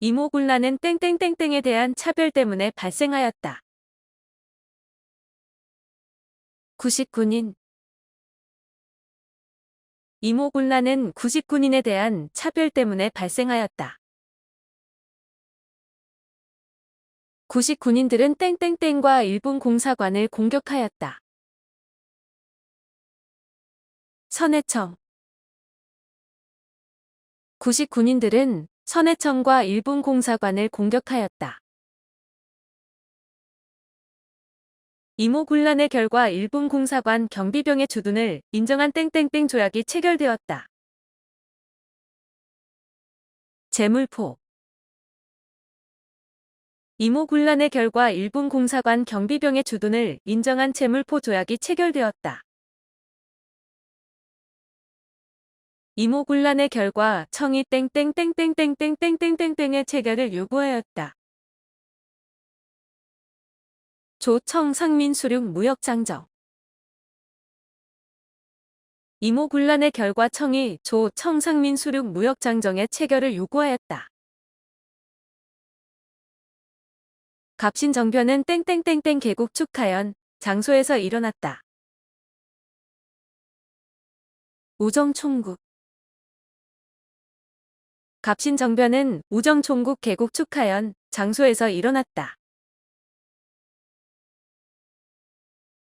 이모군란은 땡땡땡땡에 대한 차별 때문에 발생하였다. 99인 이모군란은 99인에 대한 차별 때문에 발생하였다. 99인들은 땡땡땡과 일본 공사관을 공격하였다. 선해청 99인들은 선해청과 일본 공사관을 공격하였다. 이모군란의 결과 일본 공사관 경비병의 주둔을 인정한 땡땡땡 조약이 체결되었다. 제물포 이모군란의 결과 일본 공사관 경비병의 주둔을 인정한 제물포 조약이 체결되었다. 이모군란의 결과 청이 땡땡땡땡땡땡땡땡땡땡의 체결을 요구하였다. 조청 상민수륙 무역장정 이모군란의 결과 청이 조청 상민수륙 무역장정의 체결을 요구하였다. 갑신정변은 땡땡땡땡 개국 축하연 장소에서 일어났다. 우정총국 갑신정변은 우정총국 개국 축하연 장소에서 일어났다.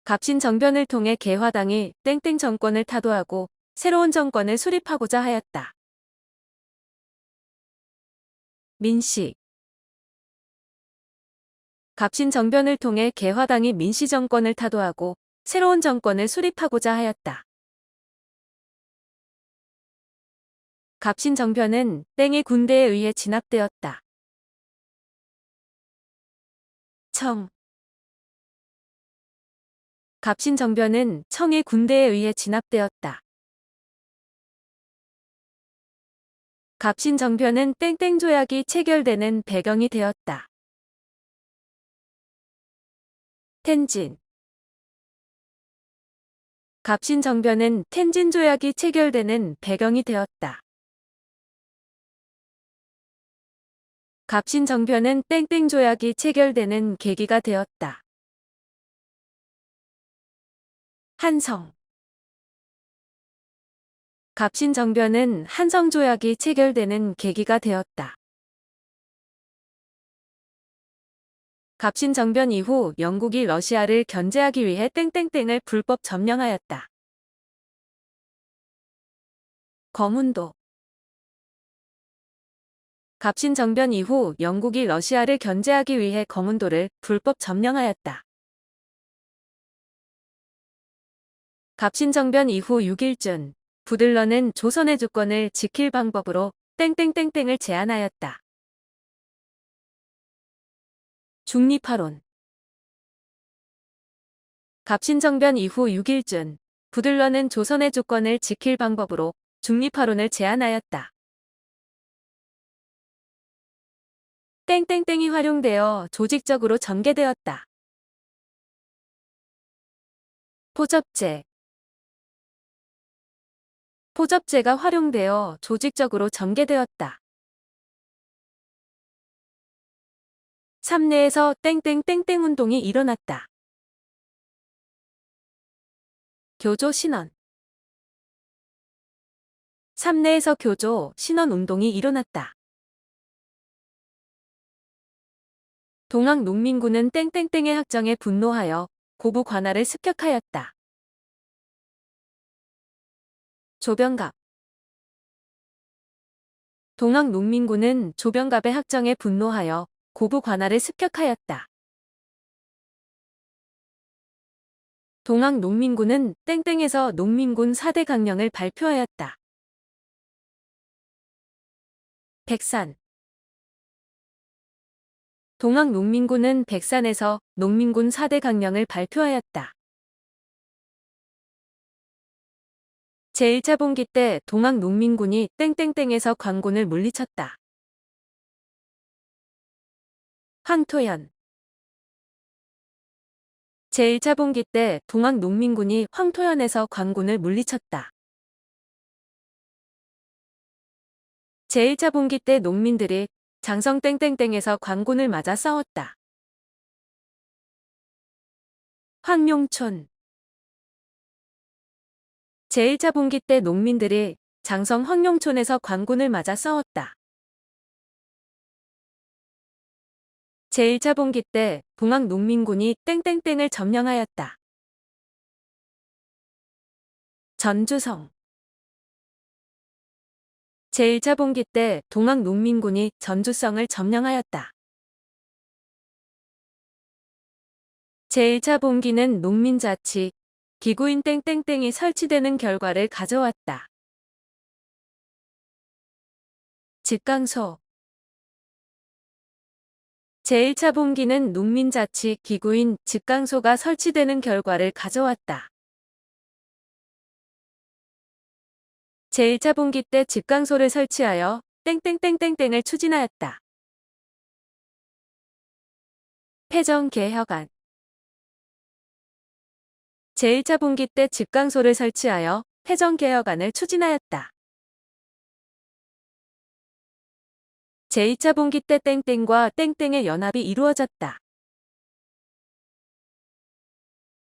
갑신정변을 통해 개화당이 땡땡 정권을 타도하고 새로운 정권을 수립하고자 하였다. 민씨 갑신정변을 통해 개화당이 민씨 정권을 타도하고 새로운 정권을 수립하고자 하였다. 갑신정변은 땡의 군대에 의해 진압되었다. 청 갑신정변은 청의 군대에 의해 진압되었다. 갑신정변은 땡땡 조약이 체결되는 배경이 되었다. 텐진 갑신정변은 텐진 조약이 체결되는 배경이 되었다. 갑신정변은 땡땡 조약이 체결되는 계기가 되었다. 한성 갑신정변은 한성 조약이 체결되는 계기가 되었다. 갑신정변 이후 영국이 러시아를 견제하기 위해 땡땡땡을 불법 점령하였다. 거문도 갑신정변 이후 영국이 러시아를 견제하기 위해 거문도를 불법 점령하였다. 갑신정변 이후 6일쯤 부들러는 조선의 주권을 지킬 방법으로 땡땡땡땡을 제안하였다. 중립화론 갑신정변 이후 6일쯤 부들러는 조선의 주권을 지킬 방법으로 중립화론을 제안하였다. 땡땡땡이 활용되어 조직적으로 전개되었다. 포접제 포접제가 활용되어 조직적으로 전개되었다. 삼내에서 땡땡땡땡 운동이 일어났다. 교조 신원 삼내에서 교조 신원 운동이 일어났다. 동학농민군은 땡땡땡의 학정에 분노하여 고부 관할을 습격하였다. 조병갑 동학농민군은 조병갑의 학정에 분노하여 고부 관할을 습격하였다. 동학농민군은 땡땡에서 농민군 4대 강령을 발표하였다. 백산 동학농민군은 백산에서 농민군 4대 강령을 발표하였다. 제1차 봉기 때 동학농민군이 땡땡땡에서 광군을 물리쳤다. 황토현 제1차 봉기 때 동학농민군이 황토현에서 광군을 물리쳤다. 제1차 봉기 때 농민들이 장성 땡땡땡에서 광군을 맞아 싸웠다. 황룡촌. 제1차 봉기 때 농민들이 장성 황룡촌에서 광군을 맞아 싸웠다. 제1차 봉기 때 동학 농민군이 땡땡땡을 점령하였다. 전주성. 제1차 봉기 때 동학 농민군이 전주성을 점령하였다. 제1차 봉기는 농민자치, 기구인 땡땡땡이 설치되는 결과를 가져왔다. 직강소. 제1차 봉기는 농민자치, 기구인 직강소가 설치되는 결과를 가져왔다. 제1차 봉기 때 직강소를 설치하여 땡땡땡땡땡을 추진하였다. 패정개혁안. 제1차 봉기 때 직강소를 설치하여 패정개혁안을 추진하였다. 제2차 봉기 때 땡땡과 땡땡의 연합이 이루어졌다.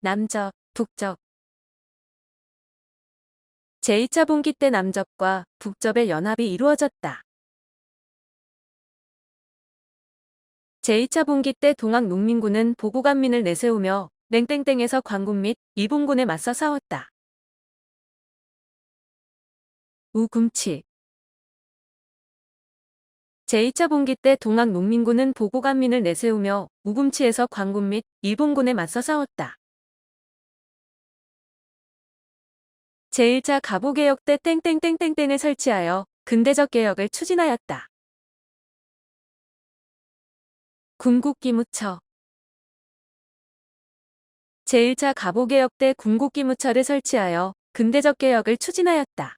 남접, 북접. 제2차 봉기 때 남접과 북접의 연합이 이루어졌다. 제2차 봉기 때 동학 농민군은 보고간민을 내세우며 땡땡땡에서 광군 및 일본군에 맞서 싸웠다. 우금치. 제2차 봉기 때 동학 농민군은 보고간민을 내세우며 우금치에서 광군 및 일본군에 맞서 싸웠다. 제1차 갑오개혁 때 땡땡땡땡땡을 설치하여 근대적 개혁을 추진하였다. 군국기무처. 제1차 갑오개혁 때 군국기무처를 설치하여 근대적 개혁을 추진하였다.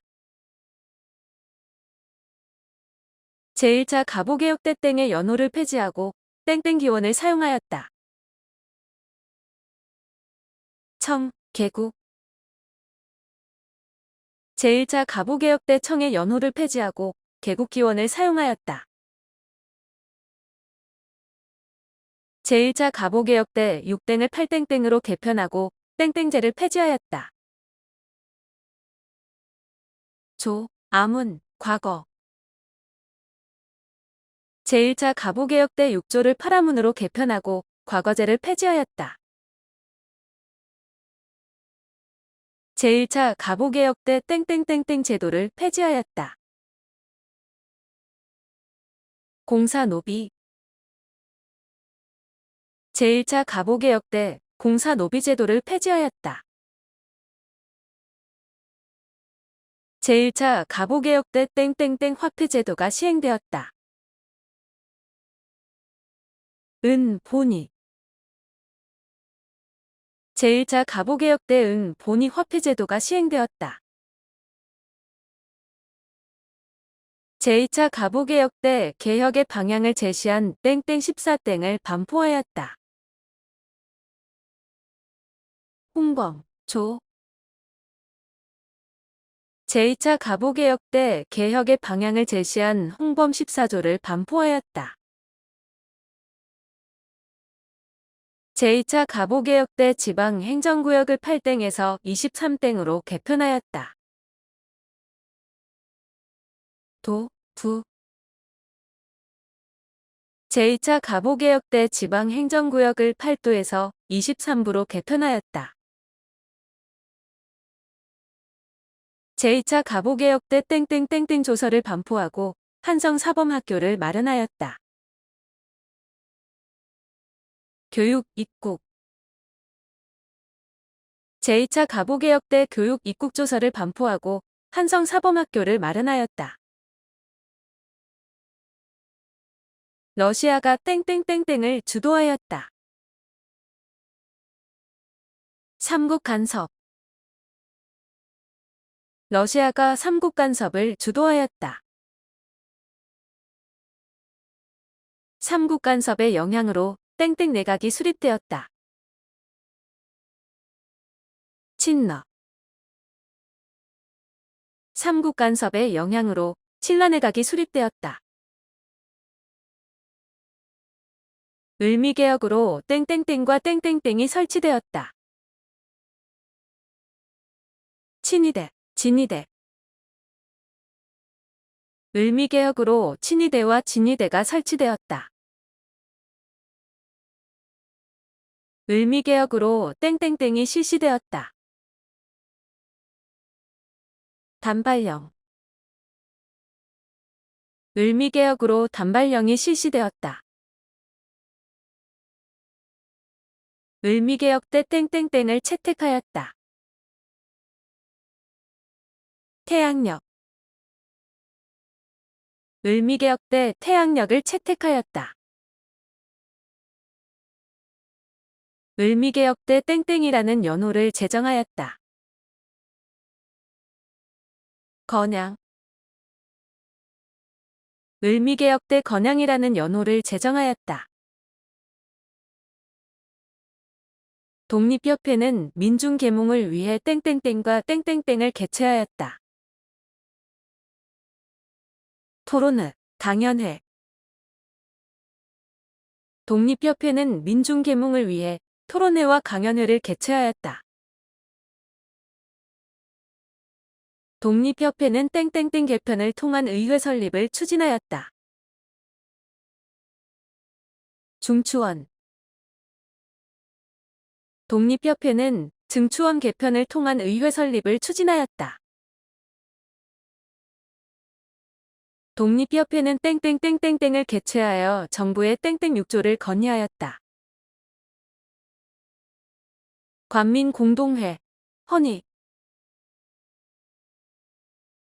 제1차 갑오개혁 때 땡의 연호를 폐지하고 땡땡기원을 사용하였다. 청, 개국. 제1차 갑오개혁 때 청의 연호를 폐지하고 개국기원을 사용하였다. 제1차 갑오개혁 때 6땡을 8땡땡으로 개편하고 땡땡제를 폐지하였다. 조, 아문, 과거. 제1차 갑오개혁 때 6조를 8아문으로 개편하고 과거제를 폐지하였다. 제1차 갑오개혁 때 땡땡땡땡 제도를 폐지하였다. 공사노비. 제1차 갑오개혁 때 공사노비 제도를 폐지하였다. 제1차 갑오개혁 때 땡땡땡 화폐 제도가 시행되었다. 은, 본위. 제1차 갑오개혁 때 은, 본위 화폐 제도가 시행되었다. 제2차 갑오개혁 때 개혁의 방향을 제시한 땡땡 14땡을 반포하였다. 홍범, 조. 제2차 갑오개혁 때 개혁의 방향을 제시한 홍범 14조를 반포하였다. 제2차 갑오개혁 때 지방행정구역을 8땡에서 23땡으로 개편하였다. 도, 부. 제2차 갑오개혁 때 지방행정구역을 8도에서 23부로 개편하였다. 제2차 갑오개혁 때 땡땡땡땡 조서를 반포하고 한성사범학교를 마련하였다. 교육, 입국. 제2차 갑오개혁 때 교육 입국조서를 반포하고 한성사범학교를 마련하였다. 러시아가 땡땡땡땡을 주도하였다. 삼국 간섭. 러시아가 삼국 간섭을 주도하였다. 삼국 간섭의 영향으로 땡땡 내각이 수립되었다. 친러. 삼국 간섭의 영향으로 친러 내각이 수립되었다. 을미개혁으로 땡땡땡과 땡땡땡이 설치되었다. 친위대, 진위대. 을미개혁으로 친위대와 진위대가 설치되었다. 을미개혁으로 땡땡땡이 실시되었다. 단발령. 을미개혁으로 단발령이 실시되었다. 을미개혁 때 땡땡땡을 채택하였다. 태양력. 을미개혁 때 태양력을 채택하였다. 을미개혁 때 땡땡이라는 연호를 제정하였다. 건양. 을미개혁 때 건양이라는 연호를 제정하였다. 독립협회는 민중계몽을 위해 땡땡땡과 땡땡땡을 개최하였다. 토론회, 강연회. 독립협회는 민중계몽을 위해 토론회와 강연회를 개최하였다. 독립협회는 땡땡땡 개편을 통한 의회 설립을 추진하였다. 중추원. 독립협회는 증추원 개편을 통한 의회 설립을 추진하였다. 독립협회는 땡땡땡땡땡을 개최하여 정부에 땡땡 6조를 건의하였다. 관민공동회, 헌의.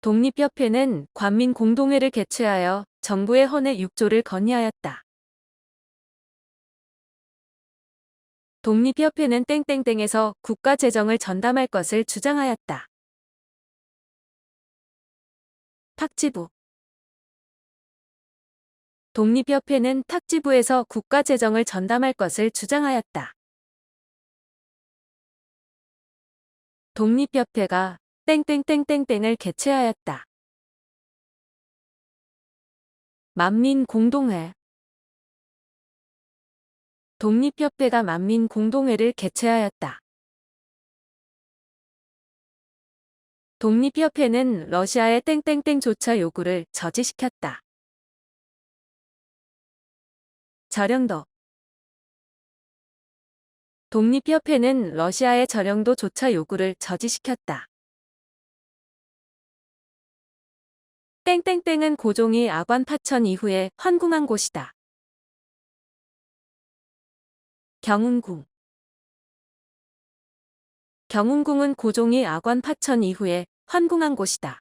독립협회는 관민공동회를 개최하여 정부에 헌의 6조를 건의하였다. 독립협회는 땡땡땡에서 국가재정을 전담할 것을 주장하였다. 탁지부. 독립협회는 탁지부에서 국가재정을 전담할 것을 주장하였다. 독립협회가 땡땡땡땡땡을 개최하였다. 만민공동회. 독립협회가 만민공동회를 개최하였다. 독립협회는 러시아의 땡땡땡 조차 요구를 저지시켰다. 저령도. 독립협회는 러시아의 저령도 조차 요구를 저지시켰다. 땡땡땡은 고종이 아관 파천 이후에 환궁한 곳이다. 경운궁. 경운궁은 고종이 아관 파천 이후에 환궁한 곳이다.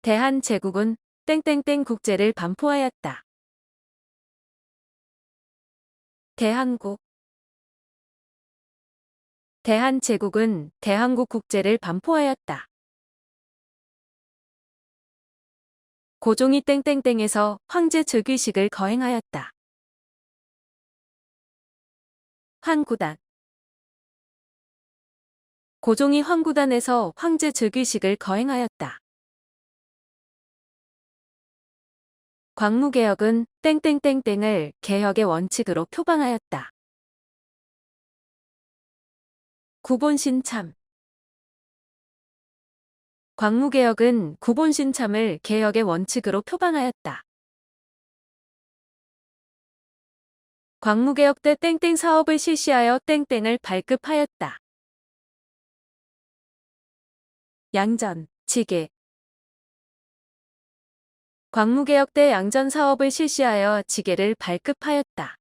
대한제국은 땡땡땡 국제를 반포하였다. 대한국. 대한제국은 대한국 국제를 반포하였다. 고종이 땡땡땡에서 황제 즉위식을 거행하였다. 황구단. 고종이 황구단에서 황제 즉위식을 거행하였다. 광무개혁은 땡땡땡땡을 개혁의 원칙으로 표방하였다. 구본신참. 광무개혁은 구본신참을 개혁의 원칙으로 표방하였다. 광무개혁 때 땡땡 사업을 실시하여 땡땡을 발급하였다. 양전, 지계. 광무개혁 때 양전 사업을 실시하여 지계를 발급하였다.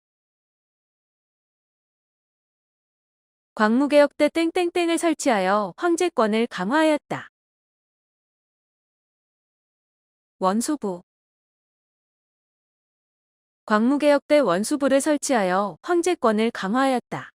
광무개혁 때 땡땡땡을 설치하여 황제권을 강화하였다. 원수부. 광무개혁 때 원수부를 설치하여 황제권을 강화하였다.